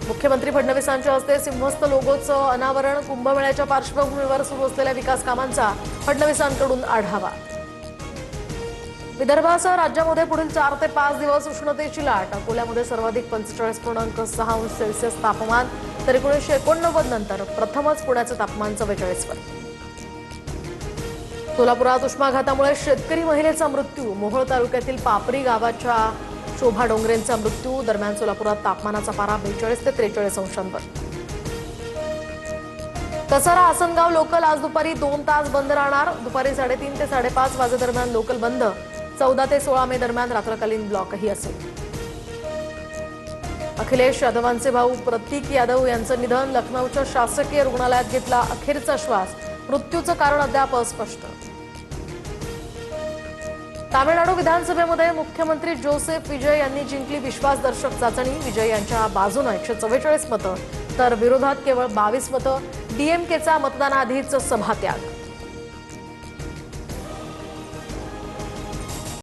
मुख्यमंत्री फडणवीसांच्या हस्ते सिंहस्थ लोगोचं अनावरण। कुंभमेळ्याच्या पार्श्वभूमीवर सुरू असलेल्या विकास कामांचा फडणवीसांकडून आढावा। विदर्भासह राज्यामध्ये पुढील 4 ते 5 दिवस उष्णतेची लाट। अकोल्यामध्ये सर्वाधिक 45.6 अंश सेल्सिअस तापमान, तर 1989 नंतर प्रथमच पुण्याचं तापमान 44 वर। सोलापुरात उष्माघातामुळे शेतकरी महिलेचा मृत्यू। मोहोळ तालुक्यातील पापरी गावाच्या शोभा डोंगरेंचा मृत्यू। दरम्यान सोलापुरात तापमानाचा पारा 42 ते 43 अंशांवर। कसारा आसनगाव लोकल आज दुपारी 2 तास बंद राहणार। दुपारी 3:30 ते 5:30 वाजेदरम्यान लोकल बंद। 14 ते 16 मे दरम्यान रात्रकालीन ब्लॉकही असेल। अखिलेश यादवांचे भाऊ प्रतीक यादव यांचं निधन। लखनौच्या शासकीय रुग्णालयात घेतला अखेरचा श्वास। मृत्यूचं कारण अद्याप अस्पष्ट। तामिळनाडू विधानसभेमध्ये मुख्यमंत्री जोसेफ विजय यांनी जिंकली विश्वासदर्शक चाचणी। विजय यांच्या बाजूने 144 मतं, तर विरोधात केवळ 22 मतं। डीएमकेचा मतदानाआधीच सभात्याग।